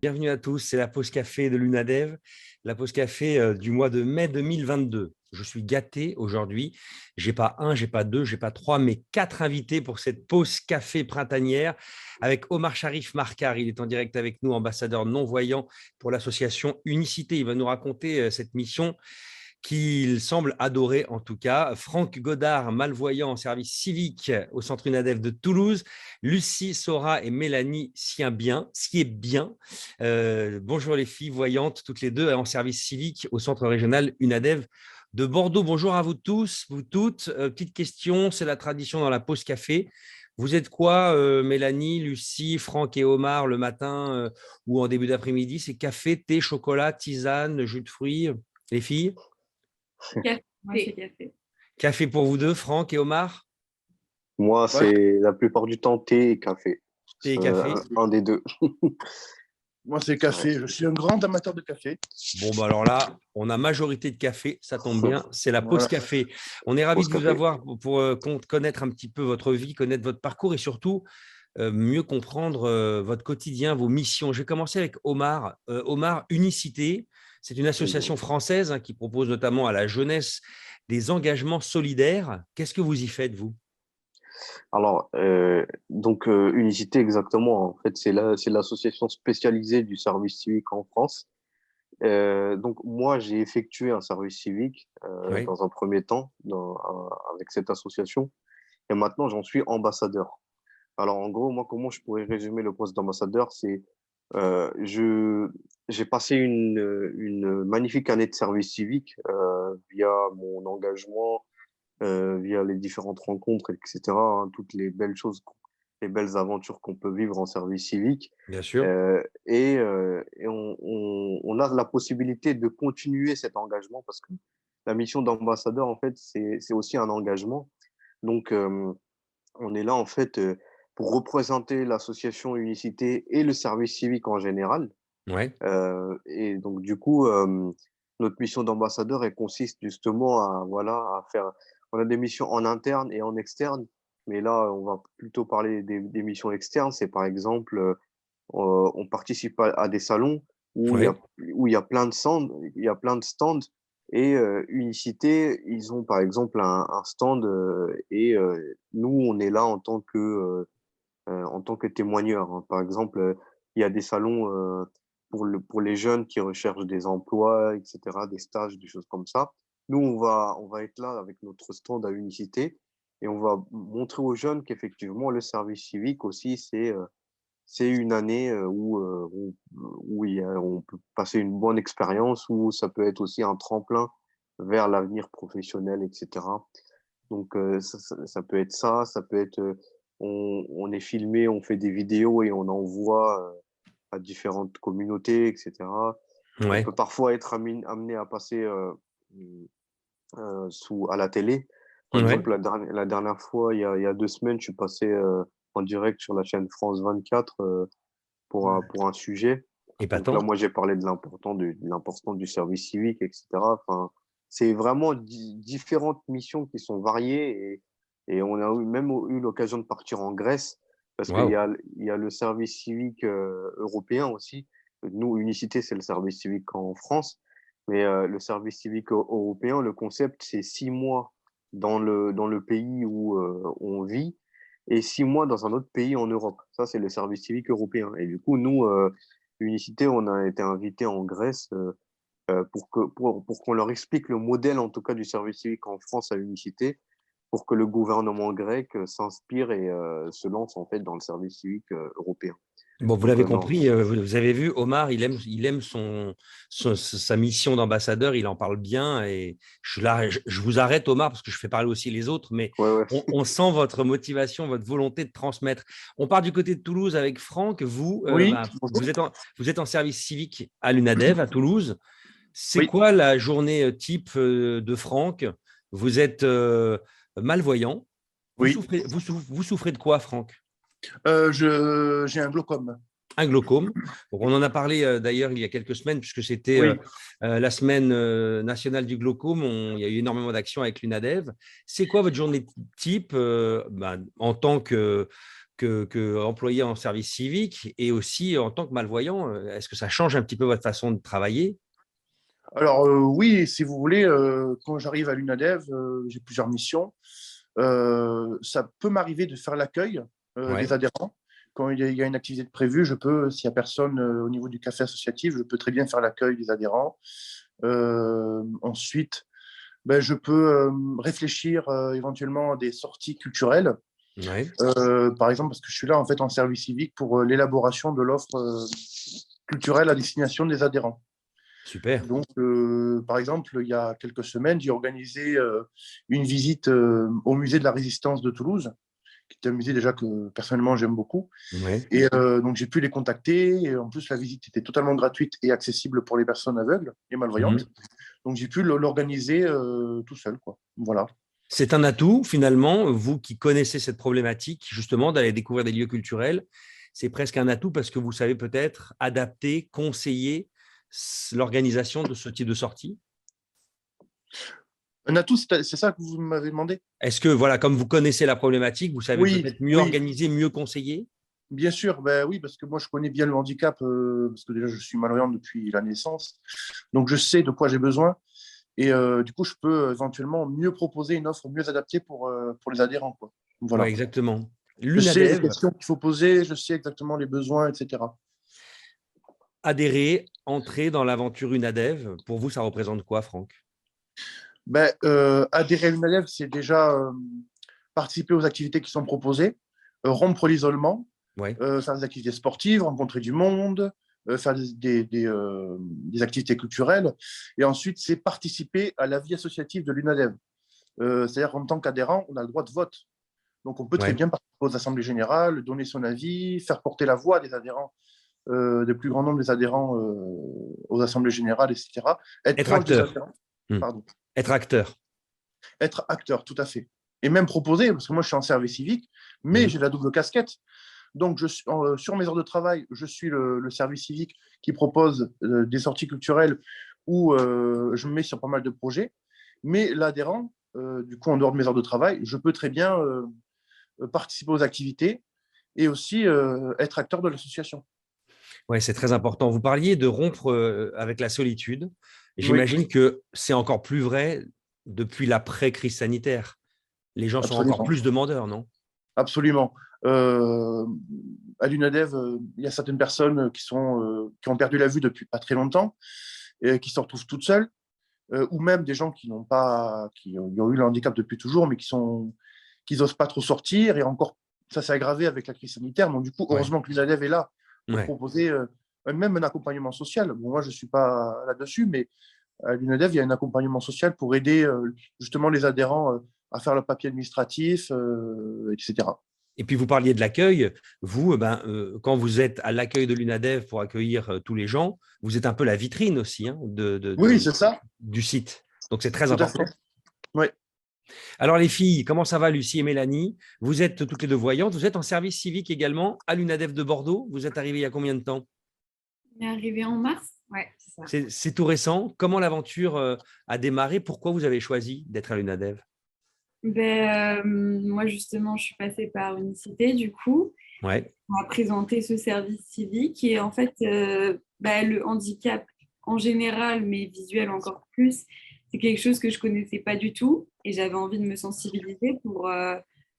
Bienvenue à tous, c'est la pause café de l'UNADEV, la pause café du mois de mai 2022. Je suis gâté aujourd'hui. J'ai pas un, j'ai pas deux, j'ai pas trois, mais quatre invités pour cette pause café printanière avec Omar Sharif Markar. Il est en direct avec nous, ambassadeur non-voyant pour l'association Unicité. Il va nous raconter cette mission qu'il semble adorer en tout cas. Franck Godard, malvoyant en service civique au Centre UNADEV de Toulouse. Lucie Sora et Mélanie Sien-Bien, Sier-Bien. Bonjour les filles voyantes, toutes les deux en service civique au Centre régional UNADEV de Bordeaux. Bonjour à vous tous, vous toutes. Petite question, c'est la tradition dans la pause café. Vous êtes quoi, Mélanie, Lucie, Franck et Omar, le matin ou en début d'après-midi? C'est café, thé, chocolat, tisane, jus de fruits, les filles? Café. Moi, c'est café. Café pour vous deux, Franck et Omar? Moi, Ouais, c'est la plupart du temps thé et café. Thé et café. Un des deux. moi, c'est café. Je suis un grand amateur de café. Bon, bah alors là, on a majorité de café, ça tombe bien, c'est la pause Voilà. café. On est ravis Pause de vous café. avoir pour connaître un petit peu votre vie, connaître votre parcours et surtout mieux comprendre votre quotidien, vos missions. Je vais commencer avec Omar. Omar, Unicité, c'est une association française qui propose notamment à la jeunesse des engagements solidaires. Qu'est-ce que vous y faites, vous? Alors, Unicité, exactement. En fait, c'est l'association spécialisée du service civique en France. Donc, moi, j'ai effectué un service civique Oui, dans un premier temps avec cette association. Et maintenant, j'en suis ambassadeur. Alors, en gros, moi, comment je pourrais résumer le poste d'ambassadeur? J'ai passé une magnifique année de service civique via mon engagement, via les différentes rencontres, etc., hein, toutes les belles choses, les belles aventures qu'on peut vivre en service civique. bien sûr. Et on a la possibilité de continuer cet engagement parce que la mission d'ambassadeur, en fait, c'est aussi un engagement. Donc, on est là, en fait, pour représenter l'association Unicité et le service civique en général. Ouais. Et donc, du coup, notre mission d'ambassadeur, elle consiste justement à faire. On a des missions en interne et en externe, mais là, on va plutôt parler des missions externes. C'est par exemple, on participe à des salons où Ouais. où il y a plein de stands, et Unicité, ils ont par exemple un stand et nous, on est là en tant que témoigneur, hein. Par exemple, il y a des salons pour les jeunes qui recherchent des emplois, etc., des stages, des choses comme ça. Nous, on va être là avec notre stand à Unicité et on va montrer aux jeunes qu'effectivement, le service civique aussi, c'est une année on peut passer une bonne expérience, où ça peut être aussi un tremplin vers l'avenir professionnel, etc. Donc, ça peut être ça, ça peut être, on est filmé, on fait des vidéos et on envoie à différentes communautés, etc. On Ouais. peut parfois être amené à passer à la télé. Par Ouais. exemple, la dernière fois, il y a 2 semaines, je suis passé en direct sur la chaîne France 24 pour un sujet. Donc là, Épatant. moi, j'ai parlé de l'importance du service civique, etc. Enfin, c'est vraiment différentes missions qui sont variées, et on a même eu l'occasion de partir en Grèce parce Waouh. il y a le service civique européen aussi. Nous, Unicité, c'est le service civique en France, mais le service civique européen, le concept, c'est 6 mois dans le pays où on vit et 6 mois dans un autre pays en Europe. Ça, c'est le service civique européen. Et du coup, nous, Unicité, on a été invités en Grèce pour qu'on leur explique le modèle, en tout cas, du service civique en France à Unicité, pour que le gouvernement grec s'inspire et se lance en fait dans le service civique européen. Bon, vous Donc, l'avez non. compris, vous avez vu, Omar, il aime sa mission d'ambassadeur, il en parle bien. Et je vous arrête, Omar, parce que je fais parler aussi les autres, mais Ouais, ouais. on sent votre motivation, votre volonté de transmettre. On part du côté de Toulouse avec Franck. Vous, Oui, bonjour. vous êtes en service civique à l'UNADEV, à Toulouse. C'est Oui. quoi la journée type de Franck? Vous êtes malvoyant. Oui. Vous souffrez de quoi, Franck? J'ai un glaucome. Un glaucome. Donc, on en a parlé d'ailleurs il y a quelques semaines, puisque c'était Oui. la semaine nationale du glaucome. Il y a eu énormément d'actions avec l'UNADEV. C'est quoi votre journée type en tant que employé en service civique et aussi en tant que malvoyant. Est-ce que ça change un petit peu votre façon de travailler? Alors, oui, si vous voulez, quand j'arrive à l'UNADEV, j'ai plusieurs missions. Ça peut m'arriver de faire l'accueil des Ouais. adhérents. Quand il y a une activité de prévue, je peux, s'il n'y a personne au niveau du café associatif, je peux très bien faire l'accueil des adhérents. Ensuite, ben, je peux réfléchir éventuellement à des sorties culturelles. Ouais. Par exemple, parce que je suis là en fait en service civique pour l'élaboration de l'offre culturelle à destination des adhérents. Super. Donc, par exemple, il y a quelques semaines, j'ai organisé une visite au musée de la Résistance de Toulouse, qui est un musée déjà que personnellement j'aime beaucoup. Ouais. Et donc, j'ai pu les contacter. Et en plus, la visite était totalement gratuite et accessible pour les personnes aveugles et malvoyantes. Mhm. Donc, j'ai pu l'organiser tout seul, quoi. Voilà. C'est un atout, finalement, vous qui connaissez cette problématique, justement, d'aller découvrir des lieux culturels. C'est presque un atout parce que vous savez peut-être adapter, conseiller l'organisation de ce type de sortie. Un atout, c'est ça que vous m'avez demandé? Est-ce que, voilà, comme vous connaissez la problématique, vous savez Oui, peut-être mieux oui, organiser, mieux conseiller? bien sûr. Ben, oui, parce que moi, je connais bien le handicap, parce que déjà, je suis malvoyant depuis la naissance. Donc, je sais de quoi j'ai besoin. Et du coup, je peux éventuellement mieux proposer une offre mieux adaptée pour les adhérents, quoi. Oui, Voilà. exactement. Je sais les L'UNADEV, questions qu'il faut poser, je sais exactement les besoins, etc. adhérer, entrer dans l'aventure UNADEV, pour vous, ça représente quoi, Franck? Ben, adhérer à l'UNADEV, c'est déjà participer aux activités qui sont proposées, rompre l'isolement, Ouais. faire des activités sportives, rencontrer du monde, faire des activités culturelles. Et ensuite, c'est participer à la vie associative de l'UNADEV. C'est-à-dire qu'en tant qu'adhérent, on a le droit de vote. Donc, on peut très Ouais. bien participer aux assemblées générales, donner son avis, faire porter la voix des adhérents, des plus grand nombre des adhérents aux assemblées générales, etc. Être Être proche des acteur. adhérents, Hmm. pardon. Être acteur. Être acteur, tout à fait. Et même proposer, parce que moi, je suis en service civique, mais Hmm. j'ai la double casquette. Donc, sur mes heures de travail, je suis le service civique qui propose des sorties culturelles où je me mets sur pas mal de projets. Mais l'adhérent, du coup, en dehors de mes heures de travail, je peux très bien participer aux activités et aussi être acteur de l'association. Ouais, c'est très important. Vous parliez de rompre avec la solitude. Oui, J'imagine que c'est encore plus vrai depuis l'après-crise sanitaire. Les gens sont encore absolument. plus demandeurs, non? Absolument. À l'UNADEV, il y a certaines personnes qui ont perdu la vue depuis pas très longtemps et qui se retrouvent toutes seules, ou même des gens qui ont eu le handicap depuis toujours, mais qui n'osent pas trop sortir. Et encore, ça s'est aggravé avec la crise sanitaire. Donc, du coup, Ouais. heureusement que l'UNADEV est là pour Ouais. proposer même un accompagnement social. Bon, moi, je ne suis pas là-dessus, mais à l'UNADEV, il y a un accompagnement social pour aider justement les adhérents à faire le papier administratif, etc. Et puis, vous parliez de l'accueil. Vous, quand vous êtes à l'accueil de l'UNADEV pour accueillir tous les gens, vous êtes un peu la vitrine aussi, hein, Oui, c'est ça, du site. Donc, c'est très tout à fait. important. Oui. Alors, les filles, comment ça va, Lucie et Mélanie? Vous êtes toutes les deux voyantes. Vous êtes en service civique également à l'UNADEV de Bordeaux. Vous êtes arrivées il y a combien de temps? On est arrivé en mars. Ouais, c'est ça. C'est tout récent. Comment l'aventure a démarré? Pourquoi vous avez choisi d'être à l'UNADEV? Moi, justement, je suis passée par Unicité, du coup. Ouais. On m'a présenté ce service civique et en fait, le handicap en général, mais visuel encore plus, c'est quelque chose que je connaissais pas du tout et j'avais envie de me sensibiliser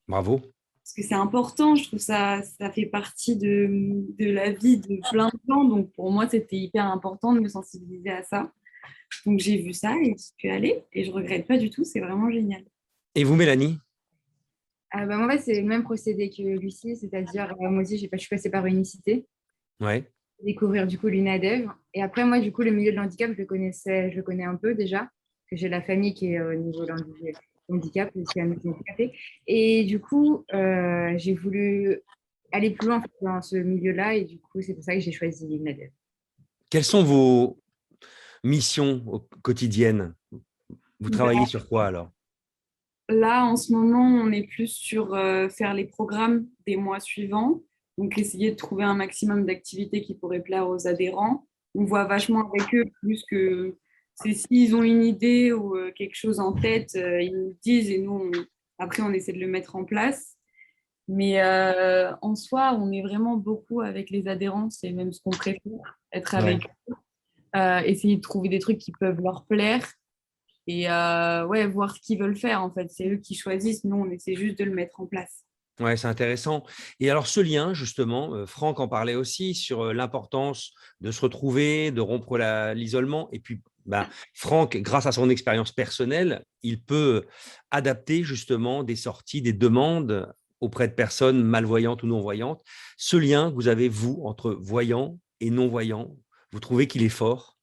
Bravo. parce que c'est important. Je trouve ça fait partie de la vie de plein de gens. Donc pour moi, c'était hyper important de me sensibiliser à ça. Donc j'ai vu ça et j'y suis allée et je regrette pas du tout. C'est vraiment génial. Et vous, Mélanie? Moi, ouais, c'est le même procédé que Lucie, c'est-à-dire, moi aussi, je suis passée par Unicité, Ouais. découvrir du coup l'UNADEV. Et après, moi, du coup, le milieu de l'handicap, je le connais un peu déjà, parce que j'ai la famille qui est au niveau de handicap, aussi à maison handicapée. Et du coup, j'ai voulu aller plus loin en fait, dans ce milieu-là, et du coup, c'est pour ça que j'ai choisi l'UNADEV. Quelles sont vos missions quotidiennes? Vous travaillez sur quoi alors? Là, en ce moment, on est plus sur faire les programmes des mois suivants. Donc, essayer de trouver un maximum d'activités qui pourraient plaire aux adhérents. On voit vachement avec eux, plus que c'est s'ils ont une idée ou quelque chose en tête, ils nous disent et nous, après, on essaie de le mettre en place. Mais en soi, on est vraiment beaucoup avec les adhérents. C'est même ce qu'on préfère, être Ouais. avec eux, essayer de trouver des trucs qui peuvent leur plaire et ouais, voir ce qu'ils veulent faire. En fait, c'est eux qui choisissent. Nous, on essaie juste de le mettre en place. Ouais, c'est intéressant. Et alors, ce lien, justement, Franck en parlait aussi sur l'importance de se retrouver, de rompre l'isolement. Et puis, bah, Franck, grâce à son expérience personnelle, il peut adapter justement des sorties, des demandes auprès de personnes malvoyantes ou non-voyantes. Ce lien que vous avez, vous, entre voyants et non-voyants, vous trouvez qu'il est fort,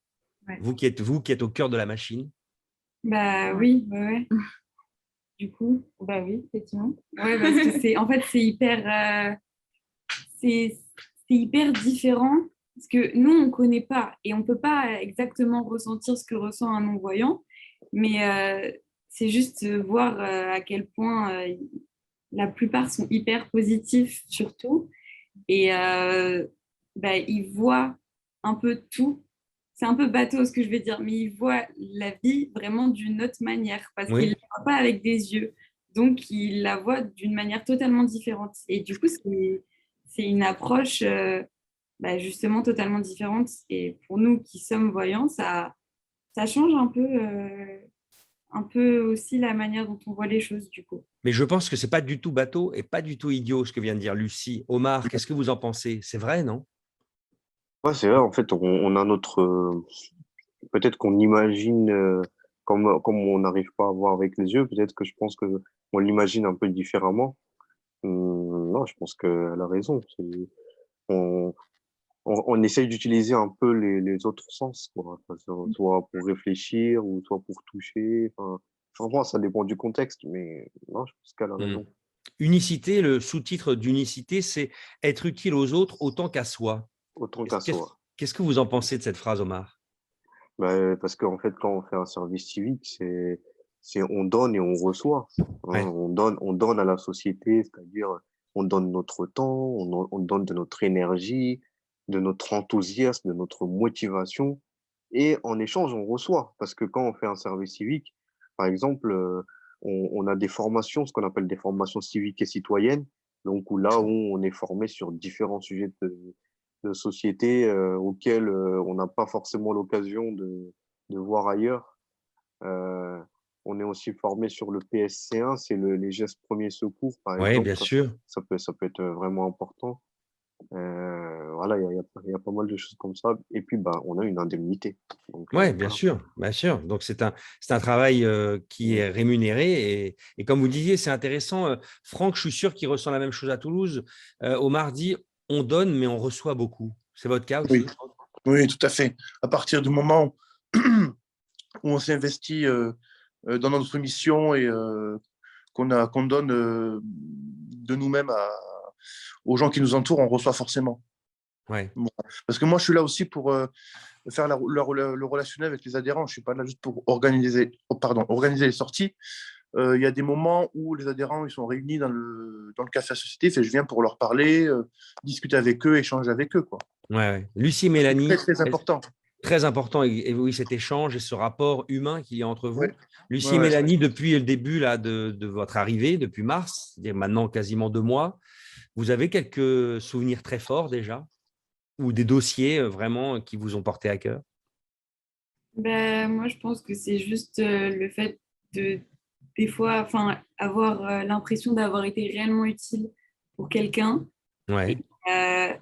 Ouais. vous qui êtes au cœur de la machine? Bah Ouais. oui, ouais. Du coup, Bah oui, effectivement. ouais, parce que en fait, c'est, c'est hyper différent parce que nous, on ne connaît pas et on ne peut pas exactement ressentir ce que ressent un non-voyant, mais c'est juste voir à quel point la plupart sont hyper positifs, surtout, et bah, ils voient un peu tout. C'est un peu bateau ce que je vais dire, mais ils voient la vie vraiment d'une autre manière parce qu'ils ne Oui. la voient pas avec des yeux. Donc, ils la voient d'une manière totalement différente. Et du coup, c'est une approche bah, justement totalement différente. Et pour nous qui sommes voyants, ça change un peu aussi la manière dont on voit les choses, du coup. Mais je pense que ce n'est pas du tout bateau et pas du tout idiot ce que vient de dire Lucie. Omar, qu'est-ce que vous en pensez? C'est vrai, non? Ouais, c'est vrai, en fait, on a notre. Peut-être qu'on imagine, comme on n'arrive pas à voir avec les yeux, peut-être que je pense que on l'imagine un peu différemment. Non, je pense qu'elle a raison. On, on essaye d'utiliser un peu les autres sens, quoi. Enfin, soit pour réfléchir ou soit pour toucher. Enfin, franchement, ça dépend du contexte, mais non, je pense qu'elle a Hmm. raison. Unicité, le sous-titre d'unicité, c'est être utile aux autres autant qu'à soi. Autant Qu'est-ce qu'à qu'est-ce- soi. qu'est-ce que vous en pensez de cette phrase, Omar? Parce qu'en fait, quand on fait un service civique, c'est on donne et on reçoit. Hein. Ouais. On donne à la société, c'est-à-dire on donne notre temps, on donne de notre énergie, de notre enthousiasme, de notre motivation. Et en échange, on reçoit. Parce que quand on fait un service civique, par exemple, on a des formations, ce qu'on appelle des formations civiques et citoyennes, donc où là où on est formé sur différents sujets de société auxquels on n'a pas forcément l'occasion de voir ailleurs. Euh, on est aussi formé sur le PSC1, c'est les gestes premiers secours, par Oui, exemple. bien sûr. Ça peut être vraiment important. Voilà, il y a pas mal de choses comme ça. Et puis, bah, on a une indemnité. Donc, Oui, bien voilà. sûr, bien sûr. Donc, c'est un travail qui est rémunéré. Et comme vous disiez, c'est intéressant. Franck, je suis sûr qu'il ressent la même chose à Toulouse. Omar dit, on donne, mais on reçoit beaucoup. C'est votre cas Oui, aussi? oui, tout à fait. À partir du moment où on s'investit dans notre mission et qu'on donne de nous-mêmes aux gens qui nous entourent, on reçoit forcément. Ouais. Bon. Parce que moi, je suis là aussi pour faire le relationnel avec les adhérents. Je ne suis pas là juste pour organiser les sorties. Il y a des moments où les adhérents ils sont réunis dans le café associatif et je viens pour leur parler, discuter avec eux, échanger avec eux, quoi. Ouais, ouais. Lucie et C'est très, Mélanie, très important. très important, et oui, cet échange et ce rapport humain qu'il y a entre Ouais. vous. Lucie Ouais, et ouais. Mélanie, depuis le début là, de votre arrivée, depuis mars, c'est-à-dire maintenant quasiment 2 mois, vous avez quelques souvenirs très forts déjà, ou des dossiers vraiment qui vous ont porté à cœur? Ben, moi, je pense que c'est juste le fait de, des fois, enfin, avoir l'impression d'avoir été réellement utile pour quelqu'un et Ouais, euh,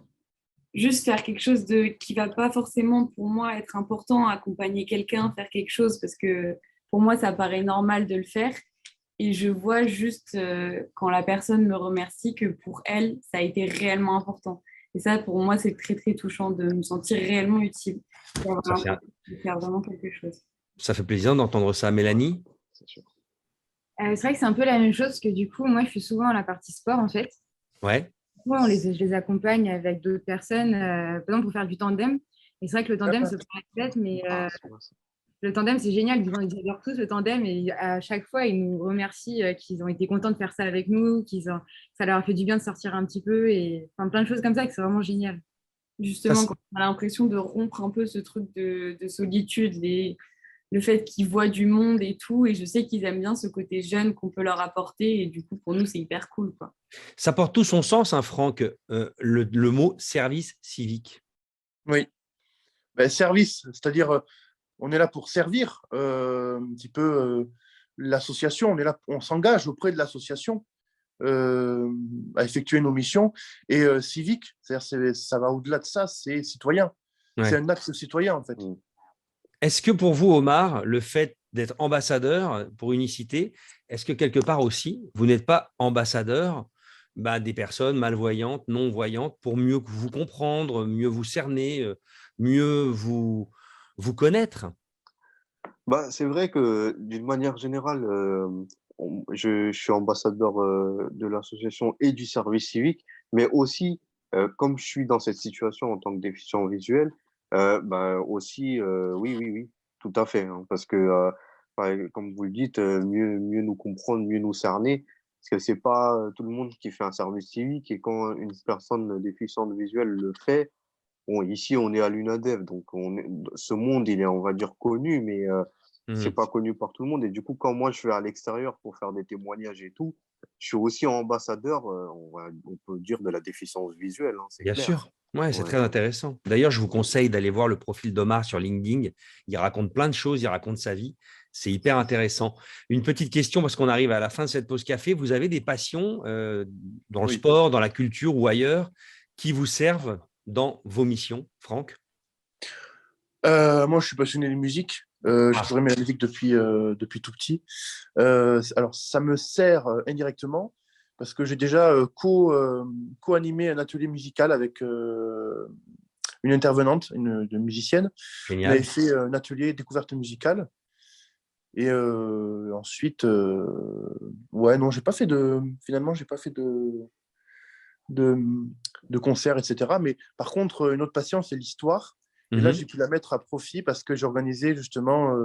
juste faire quelque chose qui va pas forcément pour moi être important, accompagner quelqu'un, faire quelque chose parce que pour moi, ça paraît normal de le faire. Et je vois juste quand la personne me remercie que pour elle, ça a été réellement important. Et ça, pour moi, c'est très, très touchant de me sentir réellement utile, ça fait, de faire vraiment quelque chose. ça fait plaisir d'entendre ça. Mélanie? C'est sûr. C'est vrai que c'est un peu la même chose que du coup, moi, je suis souvent à la partie sport en fait. Ouais, Moi, je les accompagne avec d'autres personnes, par exemple pour faire du tandem. Et c'est vrai que le tandem, c'est pas bête, mais Ah, c'est vrai, ça. le tandem, c'est génial. Ils adorent tous le tandem et à chaque fois, ils nous remercient qu'ils ont été contents de faire ça avec nous, ça leur a fait du bien de sortir un petit peu et enfin, plein de choses comme ça que c'est vraiment génial. ça, Justement, quand on a l'impression de rompre un peu ce truc de solitude le fait qu'ils voient du monde et tout. Et je sais qu'ils aiment bien ce côté jeune qu'on peut leur apporter. Et du coup, pour nous, c'est hyper cool, quoi. Ça porte tout son sens, hein, Franck, le mot service civique. Oui. Ben, service, c'est-à-dire on est là pour servir un petit peu l'association. On est là, on s'engage auprès de l'association à effectuer nos missions. Et civique, c'est-à-dire ça va au-delà de ça, c'est citoyen. Ouais. C'est un acte citoyen, en fait. Est-ce que pour vous, Omar, le fait d'être ambassadeur pour Unicité, est-ce que quelque part aussi, vous n'êtes pas ambassadeur des personnes malvoyantes, non-voyantes, pour mieux vous comprendre, mieux vous cerner, mieux vous connaître? C'est vrai que d'une manière générale, je suis ambassadeur de l'association et du service civique, mais aussi, comme je suis dans cette situation en tant que déficient visuel, aussi, oui, oui, oui, tout à fait, hein, parce que, comme vous le dites, mieux nous comprendre, mieux nous cerner, parce que c'est pas tout le monde qui fait un service civique, et quand une personne déficiente visuelle le fait, bon, ici, on est à l'UNADEV, donc ce monde, il est, on va dire, connu, mais c'est pas connu par tout le monde. Et du coup, quand moi, je vais à l'extérieur pour faire des témoignages et tout, je suis aussi ambassadeur, on peut dire, de la déficience visuelle, hein, c'est Bien clair. sûr, ouais, c'est Ouais. très intéressant. D'ailleurs, je vous conseille d'aller voir le profil d'Omar sur LinkedIn. Il raconte plein de choses, il raconte sa vie. C'est hyper intéressant. Une petite question, parce qu'on arrive à la fin de cette pause café. Vous avez des passions dans le Oui. sport, dans la culture ou ailleurs qui vous servent dans vos missions, Franck? Moi, je suis passionné de musique. J'ai toujours aimé la musique depuis tout petit. Alors, ça me sert indirectement parce que j'ai déjà co-animé un atelier musical avec une intervenante, une musicienne. On Génial. avait fait un atelier découverte musicale. Et ensuite, ouais, non, finalement, j'ai pas fait de concert, etc. Mais par contre, une autre passion, c'est l'histoire. Et là, j'ai pu la mettre à profit parce que j'ai organisé justement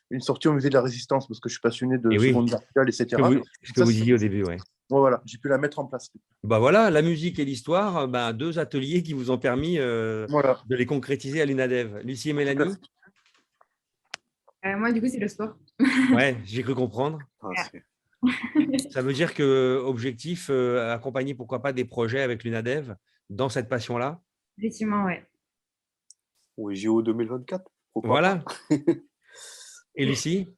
une sortie au musée de la Résistance parce que je suis passionné de Seconde Guerre mondiale, etc. Ce que vous disiez au début, ouais. Voilà, j'ai pu la mettre en place. Voilà, la musique et l'histoire, deux ateliers qui vous ont permis Voilà. de les concrétiser à l'UNADEV. Lucie et Mélanie? Moi, du coup, c'est le sport. Ouais, j'ai cru comprendre. Ça veut dire que objectif, accompagner pourquoi pas des projets avec l'UNADEV dans cette passion-là? Effectivement, ouais. Au JO 2024, pourquoi Voilà. pas. Et Lucie?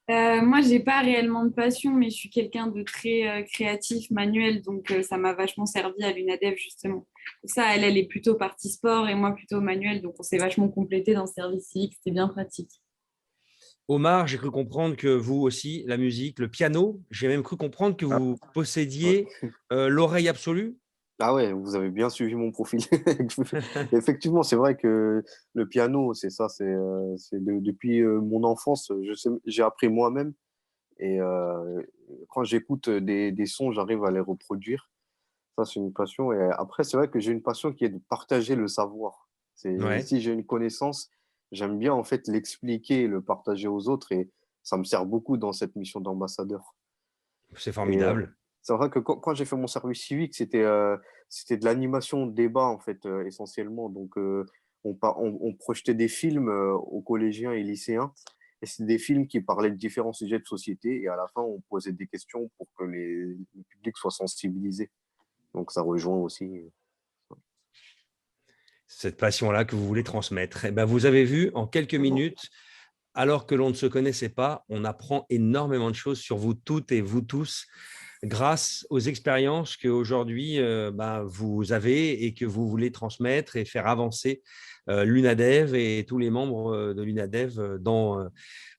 Moi, j'ai pas réellement de passion, mais je suis quelqu'un de très créatif, manuel, donc ça m'a vachement servi à l'UNADEV, justement. Pour ça, elle est plutôt partie sport et moi plutôt manuel, donc on s'est vachement complété dans le service civique, c'était bien pratique. Omar, j'ai cru comprendre que vous aussi, la musique, le piano, j'ai même cru comprendre que vous possédiez l'oreille absolue. Ah ouais, vous avez bien suivi mon profil. Effectivement, c'est vrai que le piano, c'est ça, depuis mon enfance, j'ai appris moi-même. Et quand j'écoute des sons, j'arrive à les reproduire. Ça, c'est une passion. Et après, c'est vrai que j'ai une passion qui est de partager le savoir. Ouais, Si j'ai une connaissance, j'aime bien en fait l'expliquer et le partager aux autres. Et ça me sert beaucoup dans cette mission d'ambassadeur. c'est Et formidable. c'est vrai que quand j'ai fait mon service civique, c'était de l'animation de débat, en fait, essentiellement. Donc, on projetait des films aux collégiens et lycéens. Et c'est des films qui parlaient de différents sujets de société. Et à la fin, on posait des questions pour que le public soit sensibilisé. Donc, ça rejoint aussi. Cette passion-là que vous voulez transmettre. Eh ben, vous avez vu, en quelques minutes, alors que l'on ne se connaissait pas, on apprend énormément de choses sur vous toutes et vous tous grâce aux expériences qu'aujourd'hui vous avez et que vous voulez transmettre et faire avancer l'UNADEV et tous les membres de l'UNADEV dans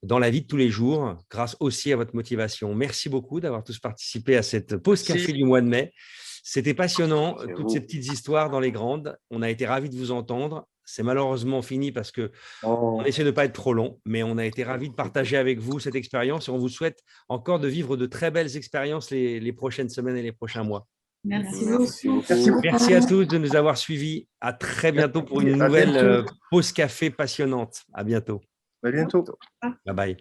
la vie de tous les jours, grâce aussi à votre motivation. Merci beaucoup d'avoir tous participé à cette pause café du mois de mai. C'était passionnant, C'est toutes vous. ces petites histoires dans les grandes. On a été ravis de vous entendre. C'est malheureusement fini parce que on essaie de ne pas être trop long, mais on a été ravis de partager avec vous cette expérience et on vous souhaite encore de vivre de très belles expériences les prochaines semaines et les prochains mois. Merci Merci beaucoup. beaucoup. Merci à tous de nous avoir suivis. À très bientôt pour une À nouvelle bientôt. pause café passionnante. À bientôt. À bientôt. Bye bye.